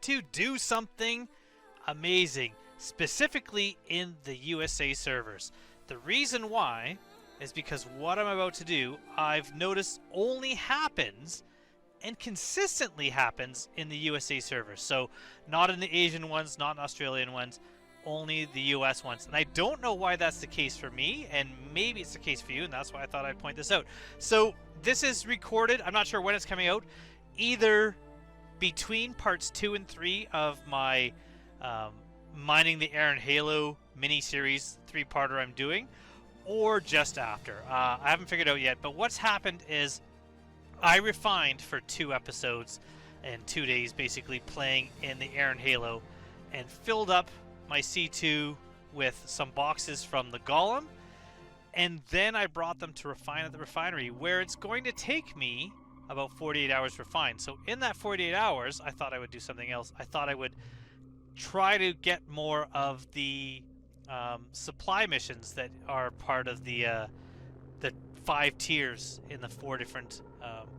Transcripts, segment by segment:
To do something amazing, specifically in the USA servers. The reason why is because what I'm about to do, I've noticed only happens and consistently happens in the USA servers. So not in the Asian ones, not in Australian ones, only the US ones. And I don't know why that's the case for me, and maybe it's the case for you, and that's why I thought I'd point this out. So this is recorded. I'm not sure when it's coming out. Either between parts 2 and 3 of my Mining the Iron Halo mini-series 3-parter I'm doing, or just after. I haven't figured out yet, but what's happened is I refined for 2 episodes and 2 days basically playing in the Iron Halo and filled up my C2 with some boxes from the Golem, and then I brought them to refine at the refinery, where it's going to take me about 48 hours to refine. So in that 48 hours, I thought I would do something else. I thought I would try to get more of the supply missions that are part of the 5 tiers in the 4 different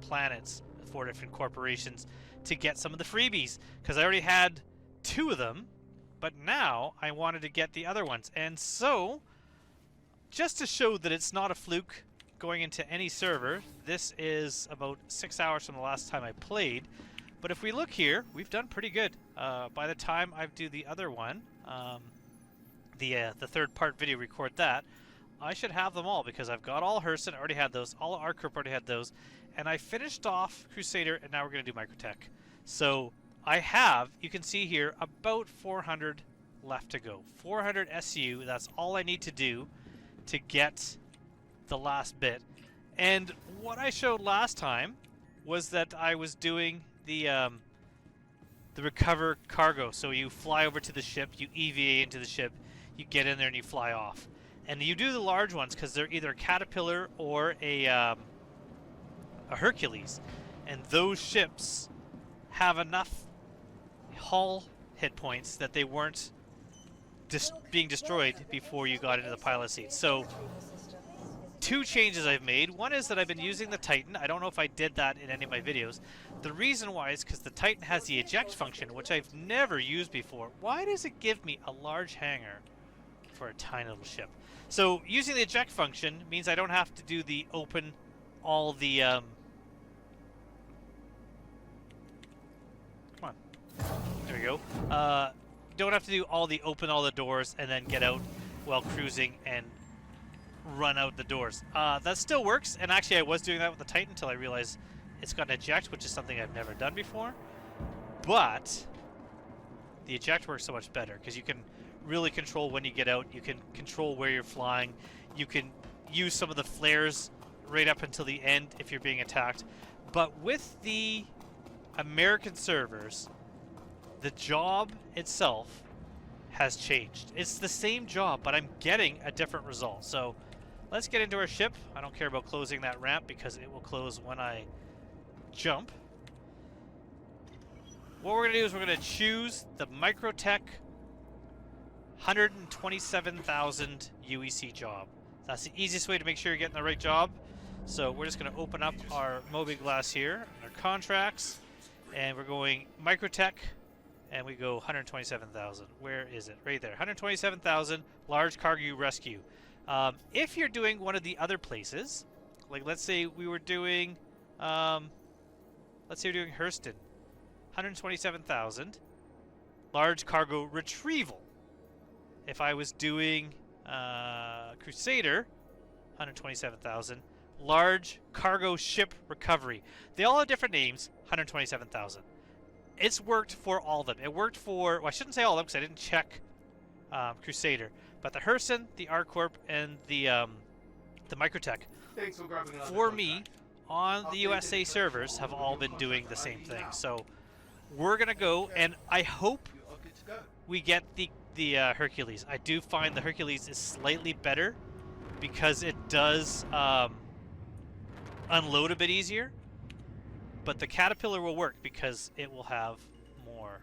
planets, 4 different corporations, to get some of the freebies, because I already had 2 of them, but now I wanted to get the other ones. And so, just to show that it's not a fluke going into any server, this is about 6 hours from the last time I played, but if we look here, we've done pretty good. By the time I do the other one, the 3rd part video, record that, I should have them all, because I've got all Hurston, already had those, all our group already had those, and I finished off Crusader, and now we're going to do Microtech. So I have, you can see here, about 400 left to go. 400 SU, that's all I need to do to get the last bit. And what I showed last time was that I was doing the recover cargo. So you fly over to the ship, you EVA into the ship, you get in there and you fly off. And you do the large ones because they're either a Caterpillar or a Hercules. And those ships have enough hull hit points that they weren't being destroyed before you got into the pilot seat. So 2 changes I've made. One is that I've been using the Titan. I don't know if I did that in any of my videos. The reason why is because the Titan has the eject function, which I've never used before. Why does it give me a large hangar for a tiny little ship? So using the eject function means I don't have to do the open all the come on, there we go. Don't have to do all the open all the doors and then get out while cruising and run out the doors. That still works, and actually I was doing that with the Titan until I realized it's got an eject, which is something I've never done before. But the eject works so much better because you can really control when you get out, you can control where you're flying, you can use some of the flares right up until the end if you're being attacked. But with the American servers, the job itself has changed. It's the same job, but I'm getting a different result. So let's get into our ship. I don't care about closing that ramp because it will close when I jump. What we're going to do is we're going to choose the Microtech 127,000 UEC job. That's the easiest way to make sure you're getting the right job. So we're just going to open up our Mobi-Glass here, our contracts, and we're going Microtech, and we go 127,000. Where is it? Right there. 127,000 large cargo rescue. If you're doing one of the other places, like let's say we were doing, Hurston, 127,000 large cargo retrieval. If I was doing Crusader, 127,000 large cargo ship recovery. They all have different names. 127,000. It's worked for all of them. It worked for, well, I shouldn't say all of them because I didn't check Crusader, but the Hurston, the R-Corp, and the Microtech, for me, on the USA servers, have all been doing the same thing. So we're going to go, and I hope we get the Hercules. I do find the Hercules is slightly better because it does unload a bit easier. But the caterpillar will work because it will have more.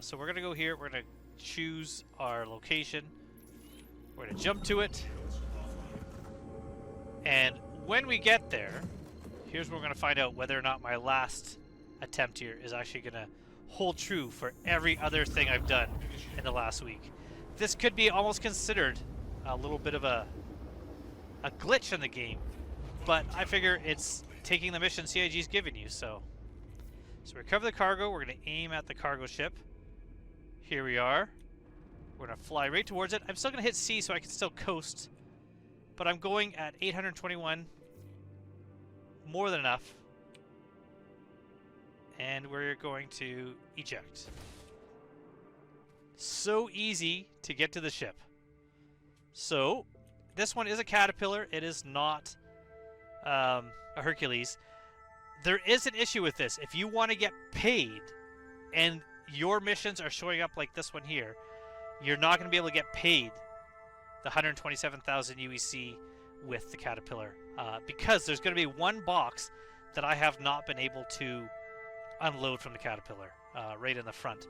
So we're going to go here. We're going to choose our location. We're going to jump to it. And when we get there, here's where we're going to find out whether or not my last attempt here is actually going to hold true for every other thing I've done in the last week. This could be almost considered a little bit of a glitch in the game, but I figure it's taking the mission CIG's given you. So recover the cargo. We're going to aim at the cargo ship. Here we are. We're going to fly right towards it. I'm still going to hit C so I can still coast, but I'm going at 821. More than enough. And we're going to eject. So easy to get to the ship. So this one is a caterpillar. It is not a Hercules. There is an issue with this. If you want to get paid and your missions are showing up like this one here, you're not going to be able to get paid the 127,000 UEC with the caterpillar because there's going to be one box that I have not been able to unload from the caterpillar right in the front.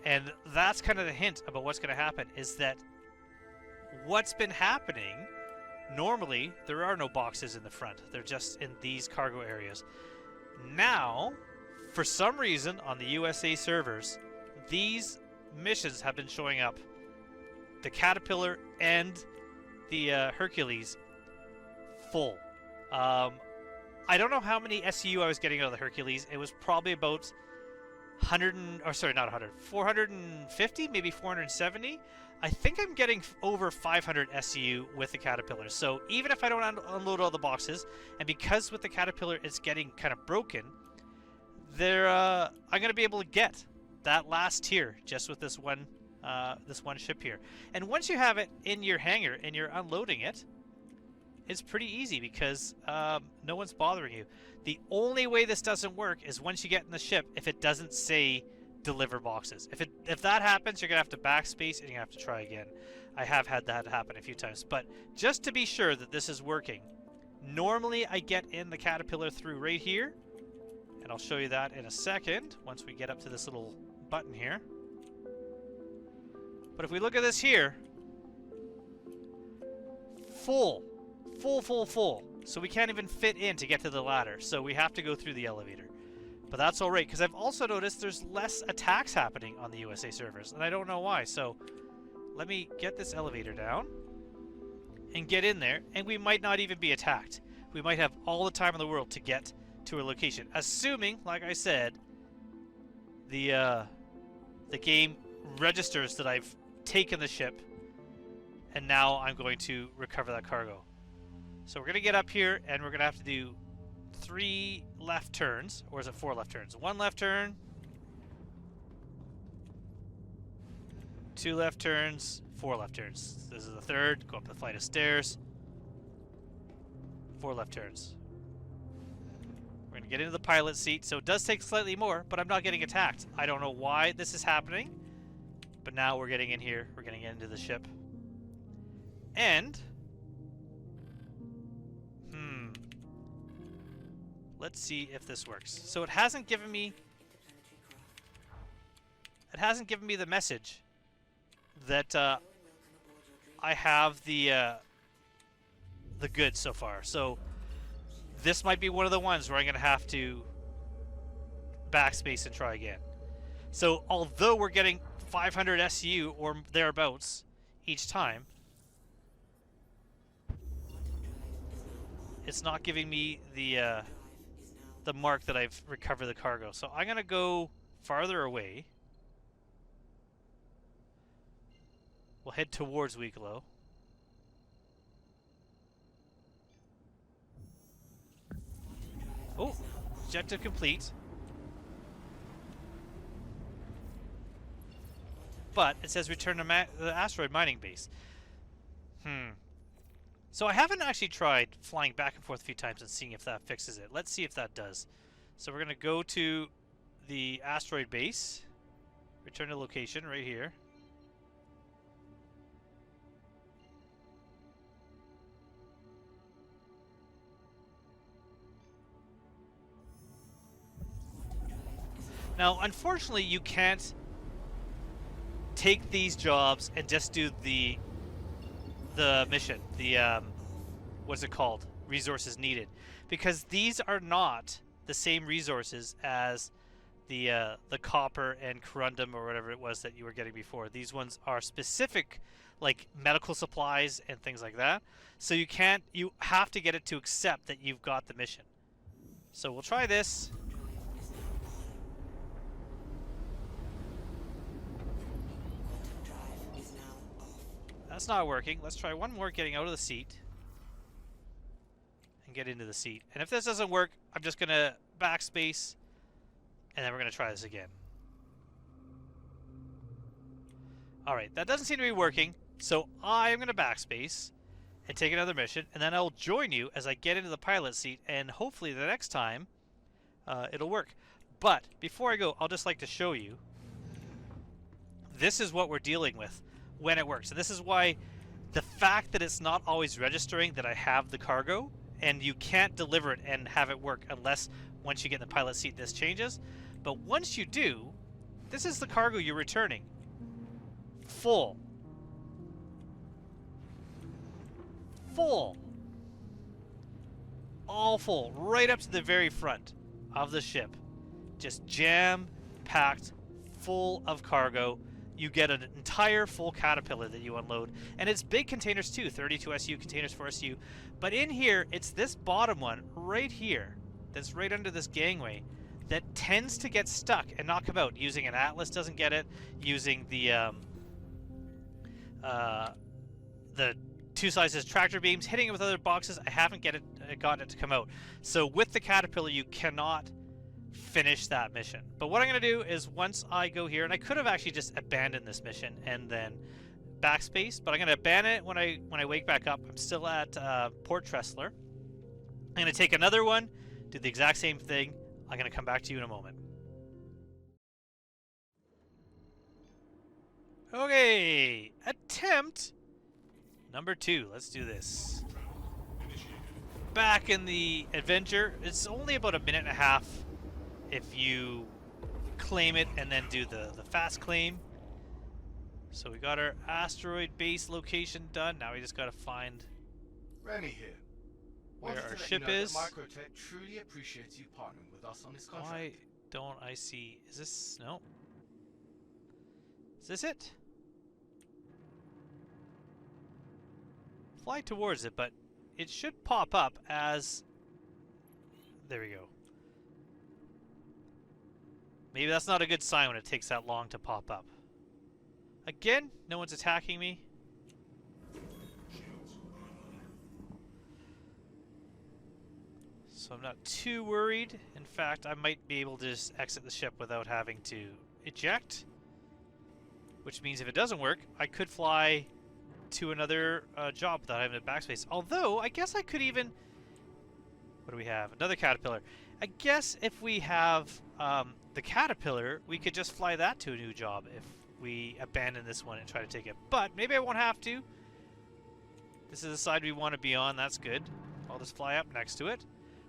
And that's kind of the hint about what's going to happen, is that what's been happening, normally there are no boxes in the front. They're just in these cargo areas. Now, for some reason on the USA servers, these missions have been showing up, the caterpillar and the Hercules, full. I don't know how many SCU I was getting out of the Hercules. It was probably about 450, maybe 470. I think I'm getting over 500 SCU with the caterpillar. So even if I don't unload all the boxes, and because with the caterpillar it's getting kind of broken, I'm going to be able to get that last tier just with this one ship here. And once you have it in your hangar and you're unloading it, it's pretty easy because no one's bothering you. The only way this doesn't work is once you get in the ship, if it doesn't say deliver boxes. If that happens, you're gonna have to backspace and you have to try again. I have had that happen a few times, but just to be sure that this is working, normally I get in the caterpillar through right here, and I'll show you that in a second once we get up to this little button here. But if we look at this here, full. So we can't even fit in to get to the ladder. So we have to go through the elevator. But that's all right, because I've also noticed there's less attacks happening on the USA servers, and I don't know why. So let me get this elevator down and get in there, and we might not even be attacked. We might have all the time in the world to get to a location, assuming, like I said, the game registers that I've taken the ship, and now I'm going to recover that cargo. So we're going to get up here, and we're going to have to do 3 left turns, or is it 4 left turns? 1 left turn, 2 left turns, 4 left turns. This is the 3rd. Go up the flight of stairs. 4 left turns. We're going to get into the pilot seat, so it does take slightly more, but I'm not getting attacked. I don't know why this is happening, but now we're getting in here. We're getting into the ship. And let's see if this works. So it hasn't given me the message that I have the goods so far. So this might be one of the ones where I'm going to have to backspace and try again. So although we're getting 500 SU or thereabouts each time, it's not giving me the mark that I've recovered the cargo. So I'm going to go farther away. We'll head towards Weeklow. Oh, objective complete. But it says return to the asteroid mining base. So I haven't actually tried flying back and forth a few times and seeing if that fixes it. Let's see if that does. So we're going to go to the asteroid base. Return to location right here. Now, unfortunately, you can't take these jobs and just do the mission, the what's it called? Resources needed, because these are not the same resources as the copper and corundum or whatever it was that you were getting before. These ones are specific, like medical supplies and things like that. So you can't. You have to get it to accept that you've got the mission. So we'll try this. That's not working. Let's try one more getting out of the seat and get into the seat. And if this doesn't work, I'm just going to backspace and then we're going to try this again. Alright, that doesn't seem to be working, so I am going to backspace and take another mission, and then I'll join you as I get into the pilot seat, and hopefully the next time it'll work. But before I go, I'll just like to show you, this is what we're dealing with when it works. And this is why the fact that it's not always registering that I have the cargo, and you can't deliver it and have it work unless once you get in the pilot seat this changes. But once you do, this is the cargo you're returning. Full. Full. All full. Right up to the very front of the ship. Just jam-packed, full of cargo. You get an entire full Caterpillar that you unload. And it's big containers too, 32 SU containers for SU. But in here, it's this bottom one right here, that's right under this gangway, that tends to get stuck and not come out. Using an Atlas doesn't get it. Using the two sizes tractor beams, hitting it with other boxes, I haven't gotten it to come out. So with the Caterpillar, you cannot finish that mission. But what I'm going to do is once I go here, and I could have actually just abandoned this mission and then backspace, but I'm going to abandon it when I wake back up. I'm still at Port Tressler. I'm going to take another one, do the exact same thing. I'm going to come back to you in a moment. Okay, attempt number 2. Let's do this. Back in the adventure. It's only about a minute and a half if you claim it and then do the fast claim. So we got our asteroid base location done. Now we just got to find Remy here. where our ship is. Microtech truly appreciates you partnering with us on this contract. Why don't I see? Is this no? Is this it? Fly towards it, but it should pop up as. There we go. Maybe that's not a good sign when it takes that long to pop up. Again, no one's attacking me. So I'm not too worried. In fact, I might be able to just exit the ship without having to eject. Which means if it doesn't work, I could fly to another job without having to backspace. Although, I guess I could even... What do we have? Another Caterpillar. I guess if we have the Caterpillar, we could just fly that to a new job if we abandon this one and try to take it. But maybe I won't have to. This is the side we want to be on. That's good. I'll just fly up next to it.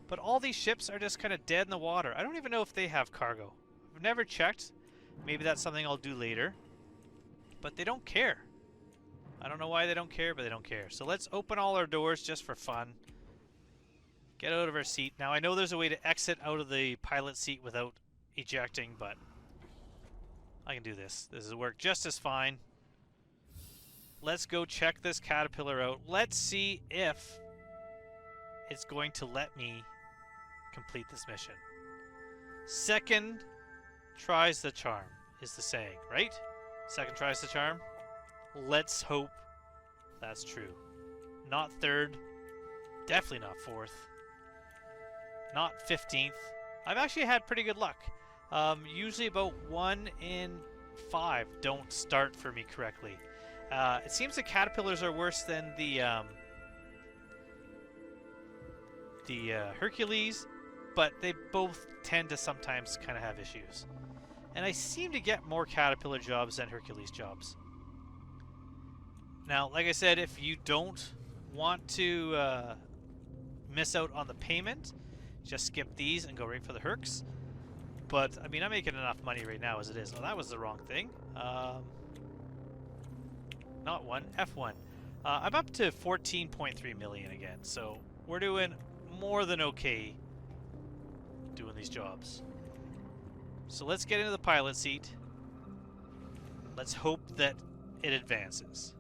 But all these ships are just kind of dead in the water. I don't even know if they have cargo. I've never checked. Maybe that's something I'll do later. But they don't care. I don't know why they don't care, but they don't care. So let's open all our doors just for fun. Get out of our seat. Now I know there's a way to exit out of the pilot seat without ejecting, but I can do this. This will work just as fine. Let's go check this Caterpillar out. Let's see if it's going to let me complete this mission. Second tries the charm is the saying, right? Second tries the charm. Let's hope that's true. Not third. Definitely not fourth. Not 15th. I've actually had pretty good luck. Usually about 1 in 5 don't start for me correctly. It seems the Caterpillars are worse than the Hercules, but they both tend to sometimes kind of have issues. And I seem to get more Caterpillar jobs than Hercules jobs. Now, like I said, if you don't want to miss out on the payment, just skip these and go right for the Hercs. But, I mean, I'm making enough money right now as it is. Oh, that was the wrong thing. Not one, F1. I'm up to 14.3 million again, so we're doing more than okay doing these jobs. So let's get into the pilot seat. Let's hope that it advances.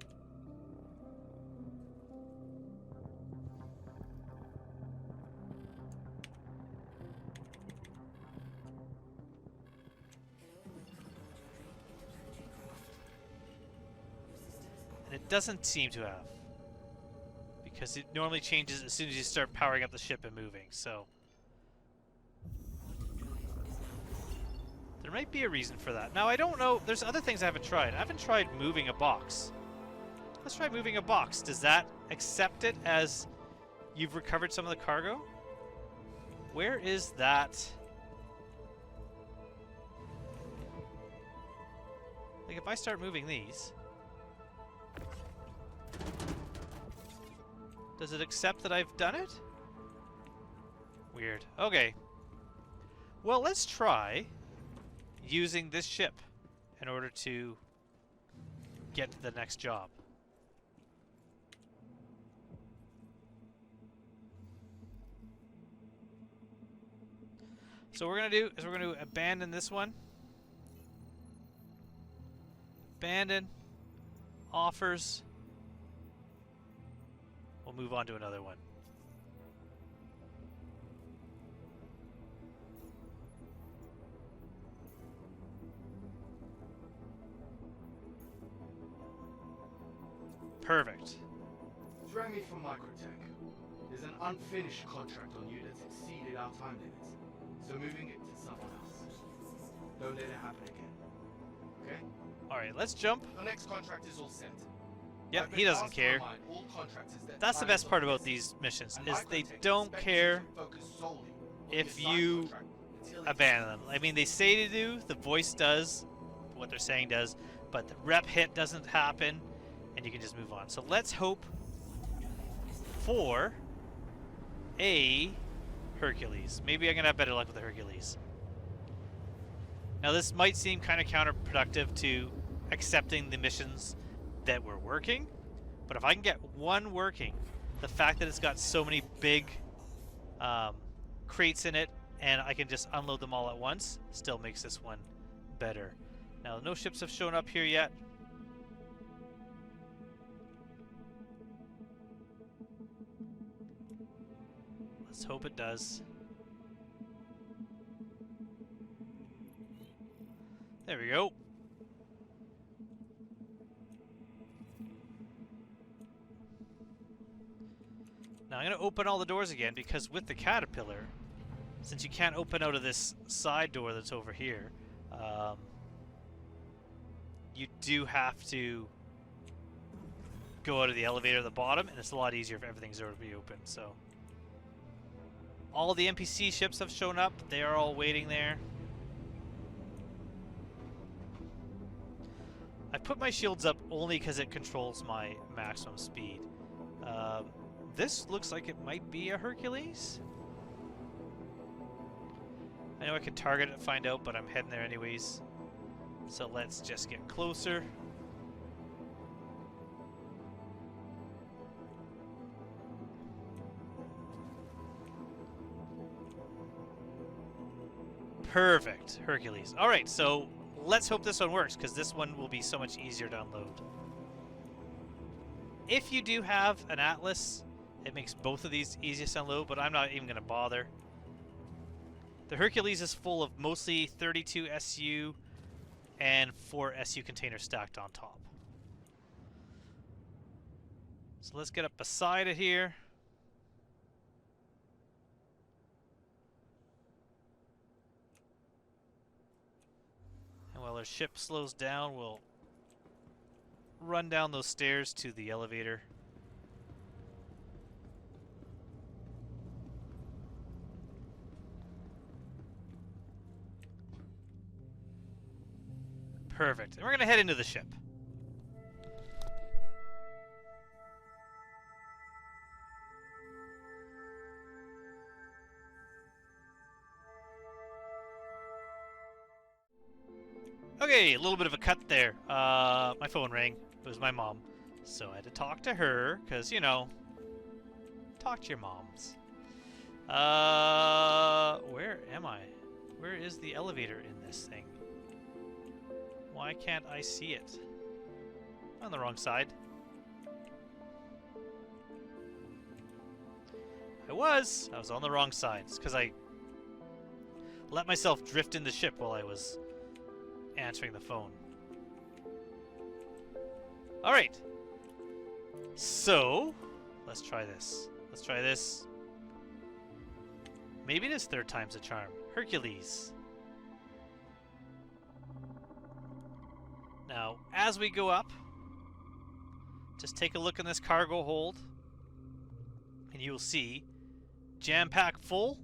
And it doesn't seem to have. Because it normally changes as soon as you start powering up the ship and moving, so... There might be a reason for that. Now, I don't know. There's other things I haven't tried. I haven't tried moving a box. Let's try moving a box. Does that accept it as you've recovered some of the cargo? Where is that? Like, if I start moving these... Does it accept that I've done it? Weird. Okay. Well, let's try using this ship in order to get to the next job. So what we're going to do is we're going to abandon this one. Abandon. Offers. We'll move on to another one. Perfect. Remy from Microtech. There's an unfinished contract on you that's exceeded our time limits, so moving it to someone else. Don't let it happen again. Okay? Alright, let's jump. The next contract is all set. Yep, he doesn't care. That's the best part about these missions, is they don't care if you abandon them. I mean, they say to do, the voice does, what they're saying does, but the rep hit doesn't happen, and you can just move on. So let's hope for a Hercules. Maybe I'm going to have better luck with the Hercules. Now, this might seem kind of counterproductive to accepting the missions that were working, but if I can get one working, the fact that it's got so many big crates in it and I can just unload them all at once still makes this one better. Now, no ships have shown up here yet. Let's hope it does. There we go. Now I'm going to open all the doors again because with the caterpillar, since you can't open out of this side door that's over here, you do have to go out of the elevator at the bottom, and it's a lot easier if everything's already open. So all the NPC ships have shown up. They are all waiting there. I put my shields up only because it controls my maximum speed. This looks like it might be a Hercules. I know I could target it and find out, but I'm heading there anyways. So let's just get closer. Perfect. Hercules. Alright, so let's hope this one works, because this one will be so much easier to unload. If you do have an Atlas, it makes both of these easiest to unload, but I'm not even going to bother. The Hercules is full of mostly 32 SU and 4 SU containers stacked on top. So let's get up beside it here. And while our ship slows down, we'll run down those stairs to the elevator. Perfect. And we're going to head into the ship. Okay, a little bit of a cut there. My phone rang. It was my mom. So I had to talk to her, because, you know, talk to your moms. Where am I? Where is the elevator in this thing? Why can't I see it? On the wrong side. I was on the wrong side. It's because I let myself drift in the ship while I was answering the phone. Alright. So, let's try this. Let's try this. Maybe it is third time's a charm. Hercules. Now, as we go up, just take a look in this cargo hold, and you will see jam-pack full.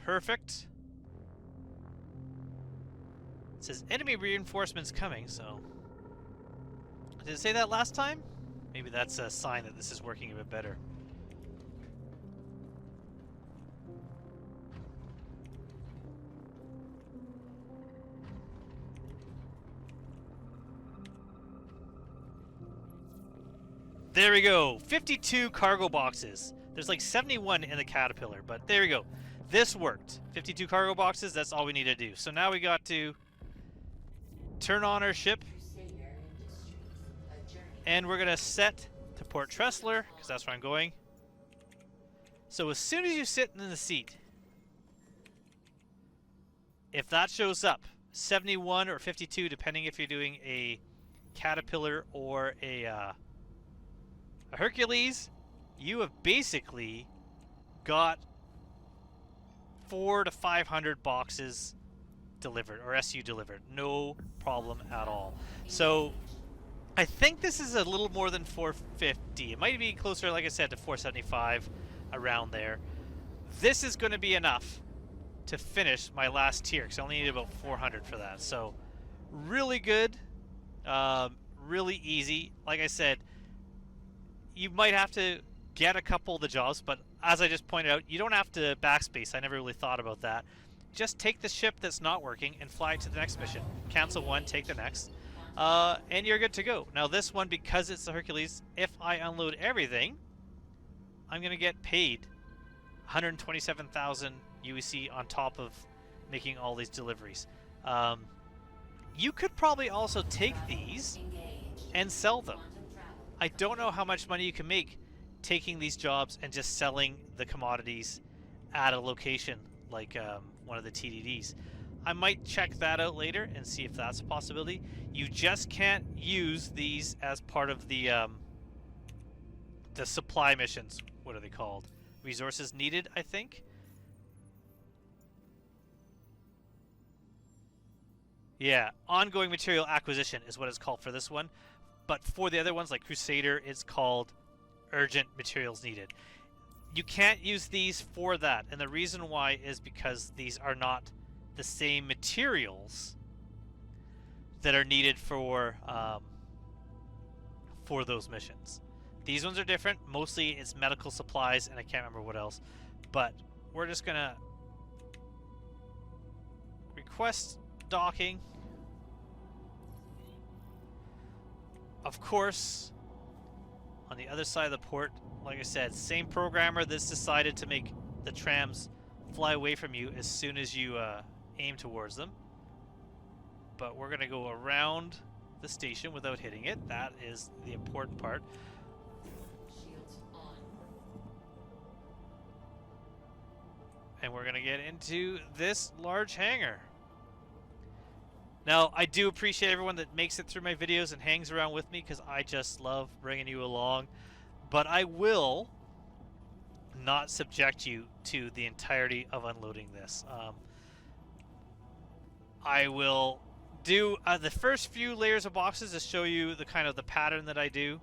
Perfect. It says enemy reinforcements coming, so... Did it say that last time? Maybe that's a sign that this is working a bit better. There we go. 52 cargo boxes. There's like 71 in the Caterpillar, but there we go. This worked. 52 cargo boxes, that's all we need to do. So now we got to turn on our ship. And we're going to set to Port Tressler, because that's where I'm going. So as soon as you sit in the seat, if that shows up, 71 or 52, depending if you're doing a Caterpillar or a Hercules, you have basically got 400 to 500 boxes delivered, or SU delivered. No problem at all. So I think this is a little more than 450. It might be closer, like I said, to 475, around there. This is going to be enough to finish my last tier, because I only need about 400 for that. So really good, really easy. Like I said, you might have to get a couple of the jobs, but as I just pointed out, you don't have to backspace. I never really thought about that. Just take the ship that's not working and fly it to the next mission. Cancel one, take the next. And you're good to go. Now this one, because it's the Hercules, if I unload everything, I'm going to get paid 127,000 UEC on top of making all these deliveries. You could probably also take these and sell them. I don't know how much money you can make taking these jobs and just selling the commodities at a location like one of the TDDs. I might check that out later and see if that's a possibility. You just can't use these as part of the supply missions. What are they called? Resources needed, I think. Yeah, ongoing material acquisition is what it's called for this one. But for the other ones, like Crusader, it's called urgent materials needed. You can't use these for that, and the reason why is because these are not the same materials that are needed for those missions. These ones are different. Mostly it's medical supplies, and I can't remember what else. But we're just gonna request docking. Of course, on the other side of the port, like I said, same programmer that's decided to make the trams fly away from you as soon as you aim towards them. But we're going to go around the station without hitting it. That is the important part. And we're going to get into this large hangar. Now, I do appreciate everyone that makes it through my videos and hangs around with me, because I just love bringing you along. But I will not subject you to the entirety of unloading this. I will do the first few layers of boxes to show you the kind of the pattern that I do.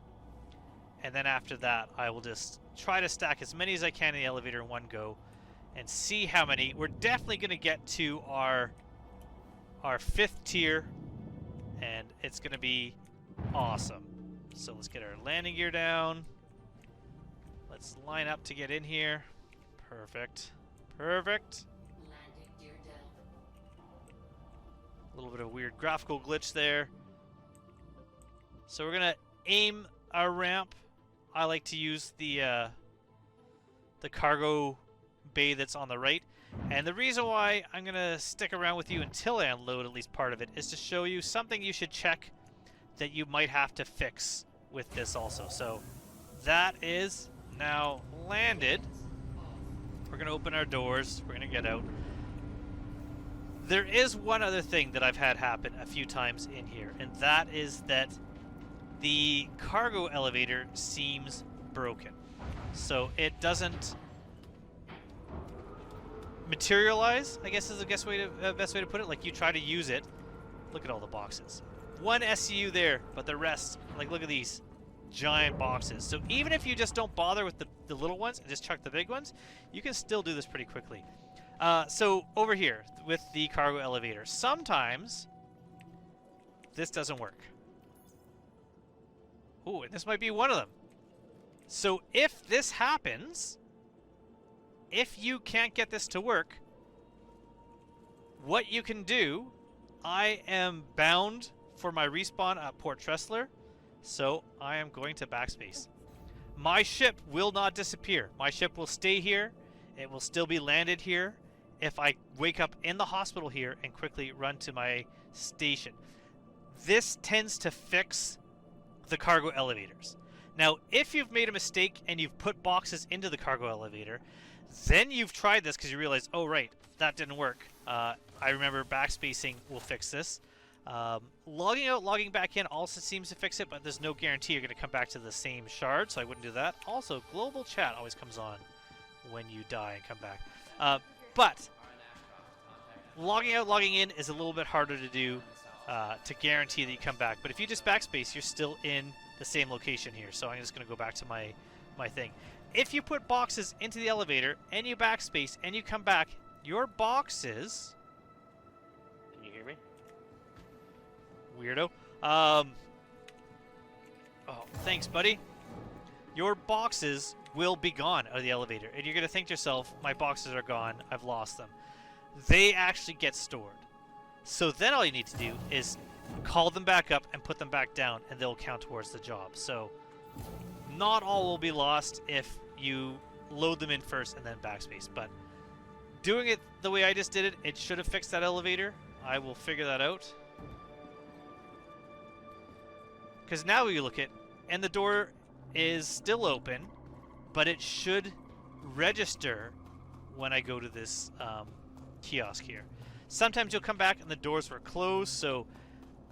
And then after that, I will just try to stack as many as I can in the elevator in one go and see how many. We're definitely going to get to our 5th tier, and it's going to be awesome. So let's get our landing gear down. Let's line up to get in here. Perfect. Perfect. A little bit of a weird graphical glitch there. So we're gonna aim our ramp. I like to use the cargo bay that's on the right. And the reason why I'm gonna stick around with you until I unload at least part of it is to show you something you should check that you might have to fix with this also. So that is now landed. We're gonna open our doors. We're gonna get out. There is one other thing that I've had happen a few times in here, and that is that the cargo elevator seems broken. So it doesn't materialize, I guess is the best way to put it. Like, you try to use it. Look at all the boxes. One SCU there, but the rest, like, look at these giant boxes. So even if you just don't bother with the little ones and just chuck the big ones, you can still do this pretty quickly. So over here with the cargo elevator, sometimes this doesn't work. Ooh, and this might be one of them. So if this happens, if you can't get this to work, what you can do, I am bound for my respawn at Port Tressler, so I am going to backspace. My ship will not disappear. My ship will stay here. It will still be landed here if I wake up in the hospital here and quickly run to my station. This tends to fix the cargo elevators. Now, if you've made a mistake and you've put boxes into the cargo elevator, then you've tried this because you realize, oh right, that didn't work. I remember backspacing will fix this. Logging out, logging back in also seems to fix it, but there's no guarantee you're going to come back to the same shard, so I wouldn't do that. Also, global chat always comes on when you die and come back. But logging out, logging in is a little bit harder to do to guarantee that you come back. But if you just backspace, you're still in the same location here. So I'm just going to go back to my thing. If you put boxes into the elevator and you backspace and you come back, your boxes... Can you hear me? Weirdo. Oh, thanks, buddy. Your boxes will be gone out of the elevator. And you're going to think to yourself, my boxes are gone. I've lost them. They actually get stored. So then all you need to do is call them back up and put them back down, and they'll count towards the job. So not all will be lost if you load them in first and then backspace. But doing it the way I just did it, it should have fixed that elevator. I will figure that out. Because now you look at, and the door is still open, but it should register when I go to this kiosk here. Sometimes you'll come back and the doors were closed, so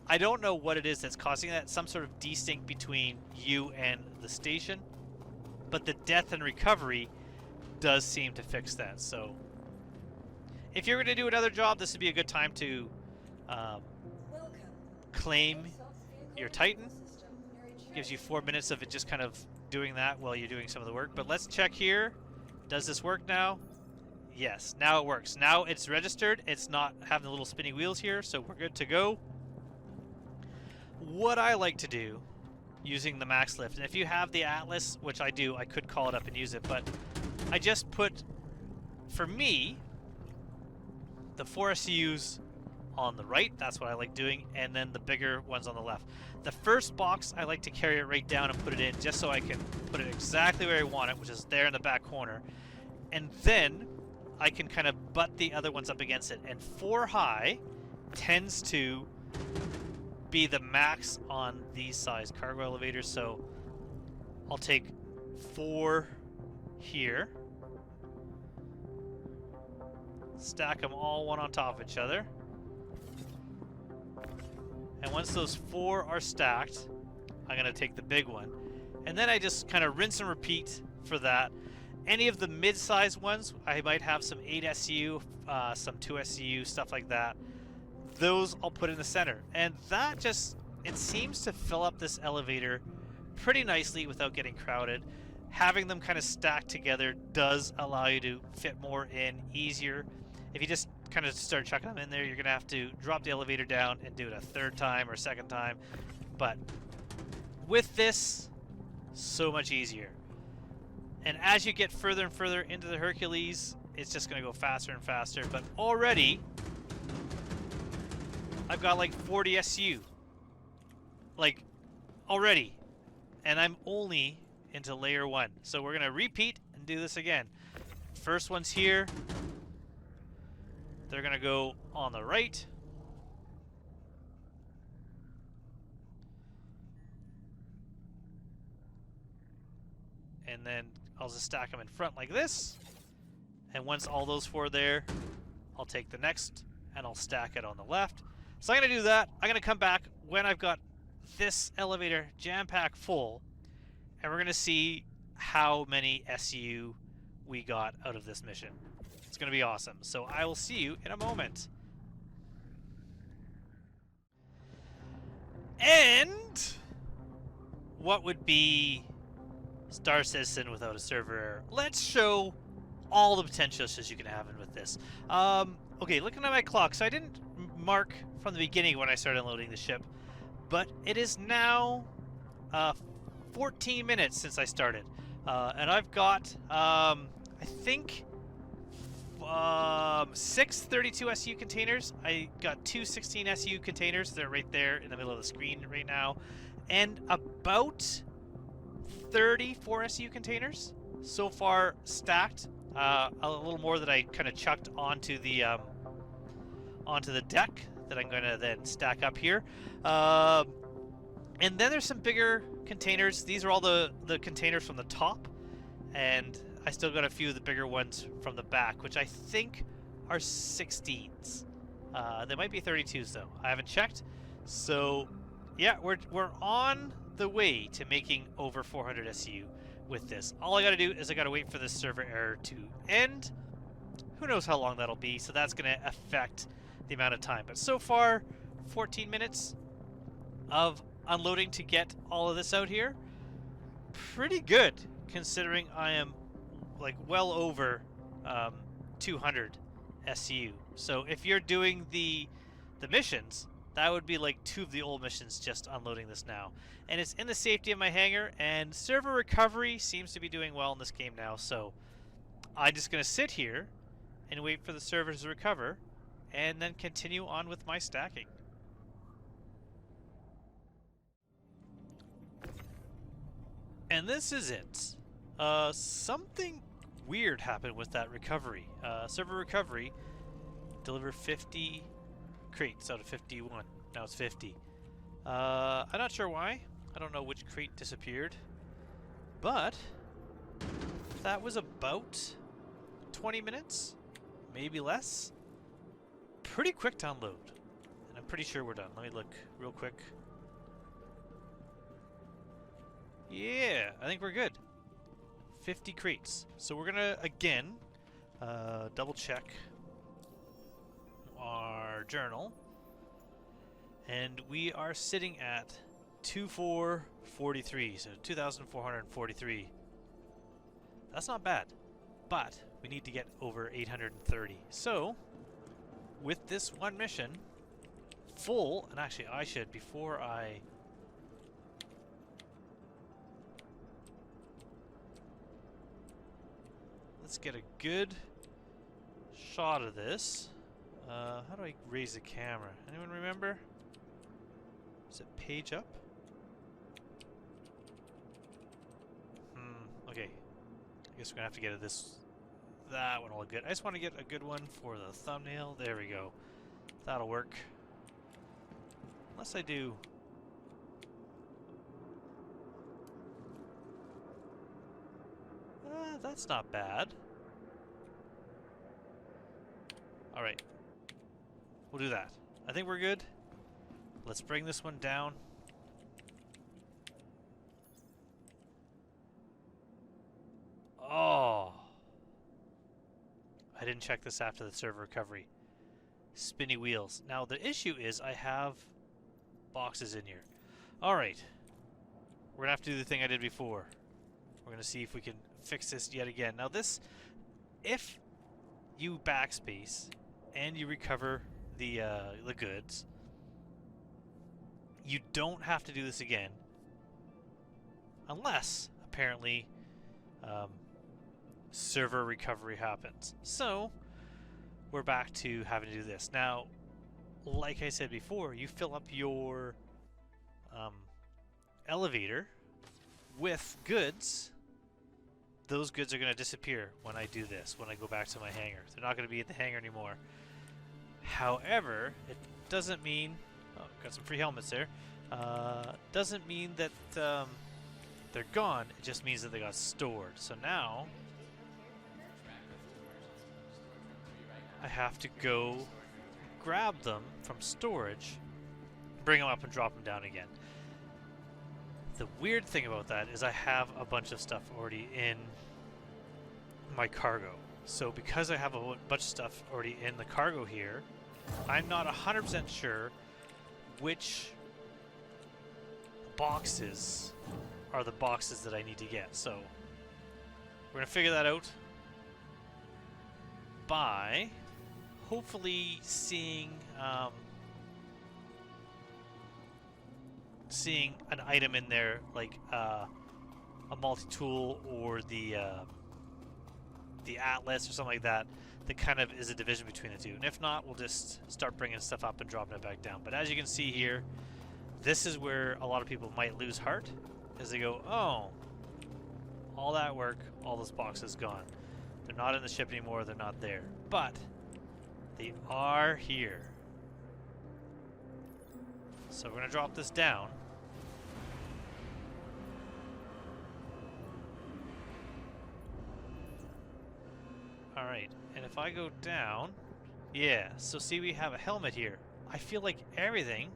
I don't know what it is that's causing that. Some sort of desync between you and the station. But the death and recovery does seem to fix that. So if you're going to do another job, this would be a good time to claim your Titan. Gives you 4 minutes of it just kind of doing that while you're doing some of the work. But let's check here. Does this work now? Yes, now it works. Now it's registered. It's not having the little spinny wheels here, so we're good to go. What I like to do using the max lift, and if you have the Atlas, which I do, I could call it up and use it, but I just put, for me, the 4 SCUs on the right. That's what I like doing, and then the bigger ones on the left. The first box, I like to carry it right down and put it in just so I can put it exactly where I want it, which is there in the back corner. And then I can kind of butt the other ones up against it. And 4 high tends to be the max on these size cargo elevators. So I'll take 4 here, stack them all one on top of each other. And once those 4 are stacked, I'm going to take the big one. And then I just kind of rinse and repeat for that. Any of the mid-sized ones, I might have some 8 SCU, some 2 SCU, stuff like that. Those I'll put in the center. And that just, it seems to fill up this elevator pretty nicely without getting crowded. Having them kind of stacked together does allow you to fit more in easier. If you just kind of start chucking them in there, you're going to have to drop the elevator down and do it a 3rd time or 2nd time. But with this, so much easier. And as you get further and further into the Hercules, it's just going to go faster and faster. But already, I've got like 40 SU. Like, already. And I'm only into layer 1. So we're going to repeat and do this again. First one's here. They're going to go on the right. And then I'll just stack them in front like this. And once all those 4 are there, I'll take the next and I'll stack it on the left. So I'm going to do that. I'm going to come back when I've got this elevator jam-packed full, and we're going to see how many SU we got out of this mission. It's going to be awesome. So I will see you in a moment. And what would be Star Citizen without a server error? Let's show all the potential issues you can have with this. Okay, looking at my clock, so I didn't mark from the beginning when I started unloading the ship, but it is now 14 minutes since I started. And I've got, I think, 6 32 SU containers. I got 2 16 SU containers. They're right there in the middle of the screen right now. And about 34 SU containers so far stacked. A little more that I kind of chucked onto the deck that I'm going to then stack up here. And then there's some bigger containers. These are all the containers from the top. And I still got a few of the bigger ones from the back, which I think are 16s. They might be 32s though. I haven't checked. So yeah, we're on the way to making over 400 SU with this. All I got to do is I got to wait for this server error to end. Who knows how long that'll be, so that's going to affect the amount of time. But so far, 14 minutes of unloading to get all of this out here. Pretty good, considering I am like well over 200 SU. So if you're doing the missions, that would be like 2 of the old missions just unloading this now. And it's in the safety of my hangar, and server recovery seems to be doing well in this game now, so I'm just going to sit here and wait for the servers to recover and then continue on with my stacking. And this is it. Something weird happened with that recovery. Server recovery delivered 50 crates out of 51. Now it's 50. I'm not sure why. I don't know which crate disappeared. But that was about 20 minutes, maybe less. Pretty quick to unload. And I'm pretty sure we're done. Let me look real quick. Yeah, I think we're good. 50 crates. So we're gonna, again, double check our journal. And we are sitting at 2443, so 2,443. That's not bad, but we need to get over 830. So, with this one mission full, and actually I should, before I... Let's get a good shot of this. How do I raise the camera? Anyone remember? Is it page up? Okay. I guess we're gonna have to get that one all good. I just want to get a good one for the thumbnail. There we go. That'll work. Unless I do... that's not bad. Alright. We'll do that. I think we're good. Let's bring this one down. Oh. I didn't check this after the server recovery. Spinny wheels. Now the issue is I have boxes in here. Alright. We're gonna have to do the thing I did before. We're gonna see if we can fix this yet again. Now this, if you backspace and you recover the goods, you don't have to do this again, unless apparently server recovery happens. So we're back to having to do this. Now, like I said before, you fill up your elevator with goods. Those goods are going to disappear when I do this, when I go back to my hangar. They're not going to be at the hangar anymore. However, it doesn't mean... Oh, got some free helmets there. Doesn't mean that they're gone. It just means that they got stored. So now I have to go grab them from storage, bring them up and drop them down again. The weird thing about that is I have a bunch of stuff already in my cargo. So because I have a bunch of stuff already in the cargo here, I'm not 100% sure which boxes are the boxes that I need to get. So we're going to figure that out by hopefully seeing an item in there, like a multi-tool or the Atlas or something like that, that kind of is a division between the two. And if not, we'll just start bringing stuff up and dropping it back down. But as you can see here, this is where a lot of people might lose heart, as they go, oh, all that work, all those boxes gone. They're not in the ship anymore, they're not there. But they are here. So we're going to drop this down. Alright, and if I go down, yeah, so see we have a helmet here. I feel like everything,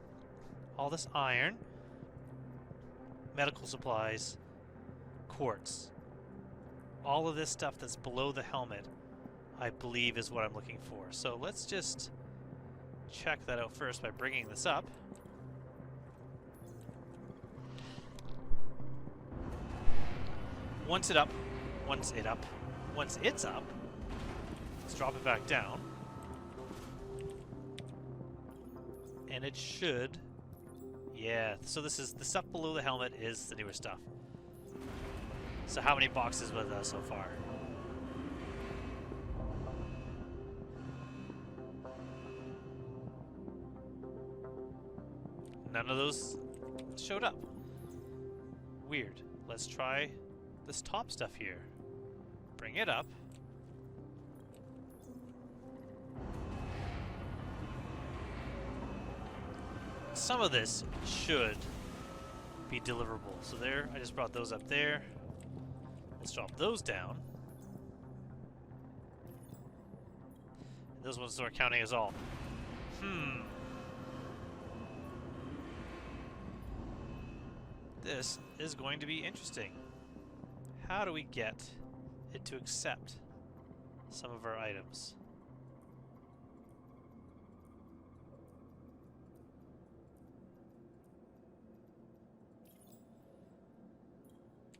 all this iron, medical supplies, quartz, all of this stuff that's below the helmet, I believe is what I'm looking for. So let's just check that out first by bringing this up. Once it's up, let's drop it back down. And it should, yeah, so this is, the stuff below the helmet is the newer stuff. So how many boxes was that so far? None of those showed up. Weird. Let's try this top stuff here. Bring it up. Some of this should be deliverable. So there, I just brought those up there. Let's drop those down. Those ones aren't counting as all. This is going to be interesting. How do we get it to accept some of our items?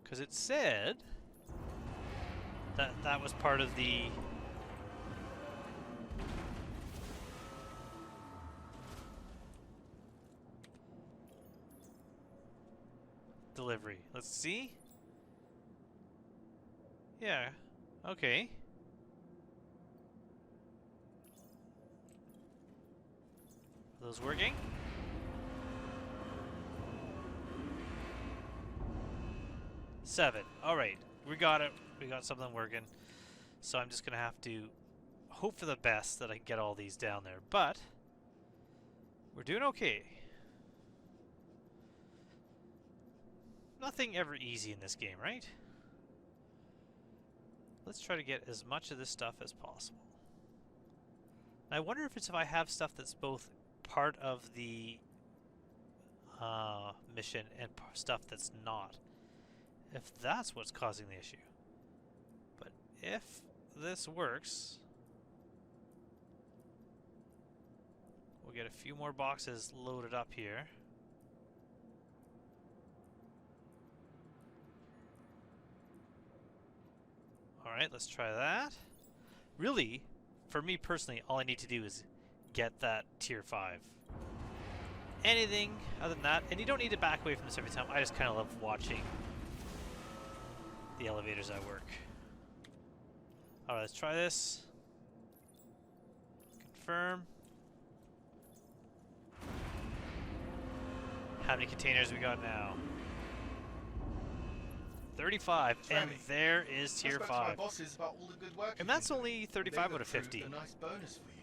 Because it said that that was part of the delivery. Let's see. Yeah, okay. Are those working? Seven. Alright, we got it. We got something working. So I'm just going to have to hope for the best that I can get all these down there. But we're doing okay. Nothing ever easy in this game, right? Let's try to get as much of this stuff as possible. I wonder if it's if I have stuff that's both part of the mission and stuff that's not. If that's what's causing the issue. But if this works, we'll get a few more boxes loaded up here. Alright, let's try that. Really, for me personally, all I need to do is get that tier 5. Anything other than that, and you don't need to back away from this every time. I just kind of love watching the elevators at work. Alright, let's try this. Confirm. How many containers we got now? 35, and Sammy, there is I tier spoke to my 5. bosses about all the good work And you've that's been only doing, and 35 they out of look for 50. A nice bonus for you.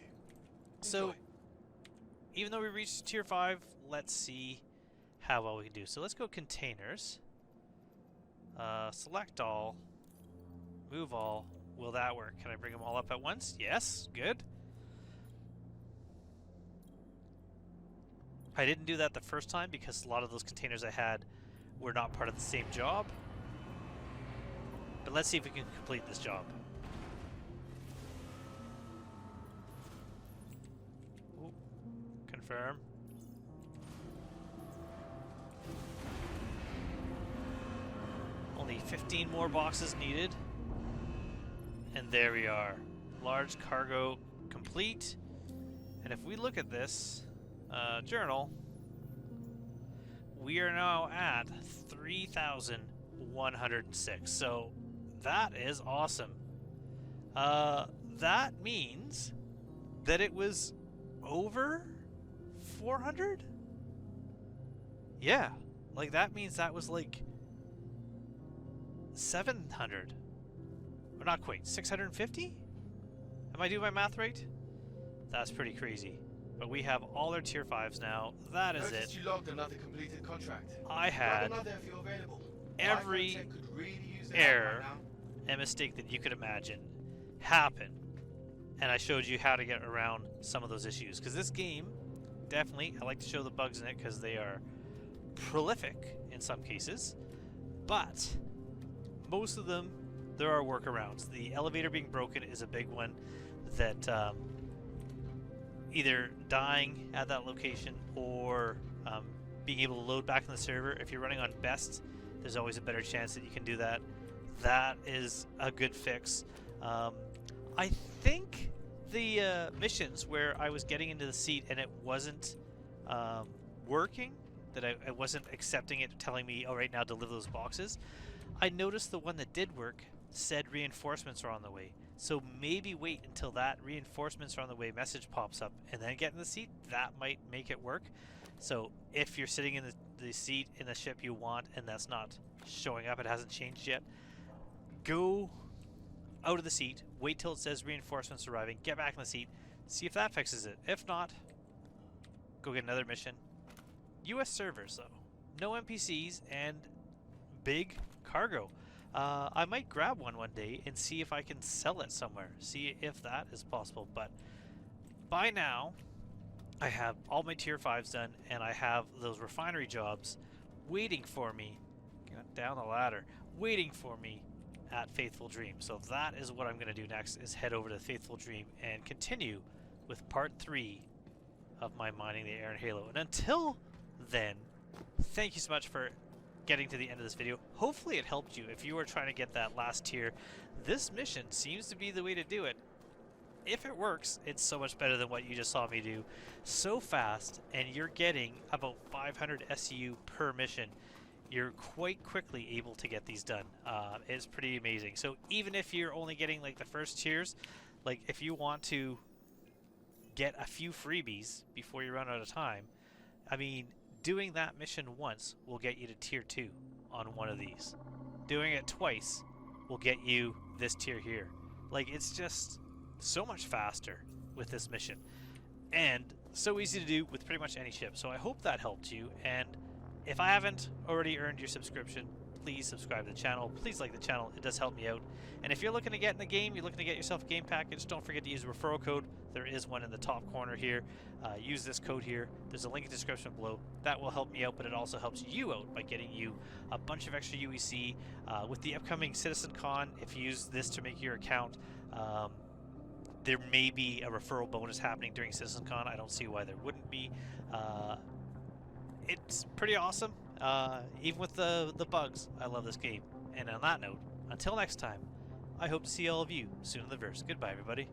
So, Enjoy. even though we reached tier 5, let's see how well we can do. So let's go containers. Select all. Move all. Will that work? Can I bring them all up at once? Yes. Good. I didn't do that the first time because a lot of those containers I had were not part of the same job. But let's see if we can complete this job. Ooh. Confirm. Only 15 more boxes needed. And there we are. Large cargo complete. And if we look at this journal, we are now at 3,106. So that is awesome. That means that it was over 400? Yeah. Like that means that was like 700. Or not quite, 650? Am I doing my math right? That's pretty crazy. But we have all our tier 5s now. That is Noticed it. you logged another completed contract. I had Grab another if you're available. every iPhone 10 could really use the help error right now. and mistake that you could imagine happen. And I showed you how to get around some of those issues. Because this game, definitely, I like to show the bugs in it because they are prolific in some cases. But most of them, there are workarounds. The elevator being broken is a big one that either dying at that location or being able to load back in the server. If you're running on best, there's always a better chance that you can do that. That is a good fix. I think the missions where I was getting into the seat and it wasn't working, that I wasn't accepting it, telling me, all right, now deliver those boxes. I noticed the one that did work said reinforcements are on the way. So maybe wait until that reinforcements are on the way message pops up and then get in the seat. That might make it work. So if you're sitting in the seat in the ship you want and that's not showing up, it hasn't changed yet, go out of the seat, wait till it says reinforcements arriving, get back in the seat, see if that fixes it. If not, go get another mission. US servers though, no NPCs and big cargo. I might grab one day and see if I can sell it somewhere, see if that is possible. But by now I have all my tier 5s done and I have those refinery jobs waiting for me down the ladder, waiting for me at Faithful Dream. So that is what I'm going to do next, is head over to Faithful Dream and continue with part 3 of my mining the air in Halo. And until then, thank you so much for getting to the end of this video. Hopefully it helped you if you were trying to get that last tier. This mission seems to be the way to do it. If it works, it's so much better than what you just saw me do. So fast, and you're getting about 500 SU per mission. You're quite quickly able to get these done. It's pretty amazing. So even if you're only getting like the first tiers, like if you want to get a few freebies before you run out of time, I mean, doing that mission once will get you to tier 2 on one of these. Doing it twice will get you this tier here. Like, it's just so much faster with this mission. And so easy to do with pretty much any ship. So I hope that helped you. And if I haven't already earned your subscription, please subscribe to the channel. Please like the channel. It does help me out. And if you're looking to get in the game, you're looking to get yourself a game package, don't forget to use a referral code. There is one in the top corner here. Use this code here. There's a link in the description below. That will help me out, but it also helps you out by getting you a bunch of extra UEC. With the upcoming CitizenCon, if you use this to make your account, there may be a referral bonus happening during CitizenCon. I don't see why there wouldn't be. It's pretty awesome. Even with the bugs, I love this game. And on that note, until next time, I hope to see all of you soon in the verse. Goodbye, everybody.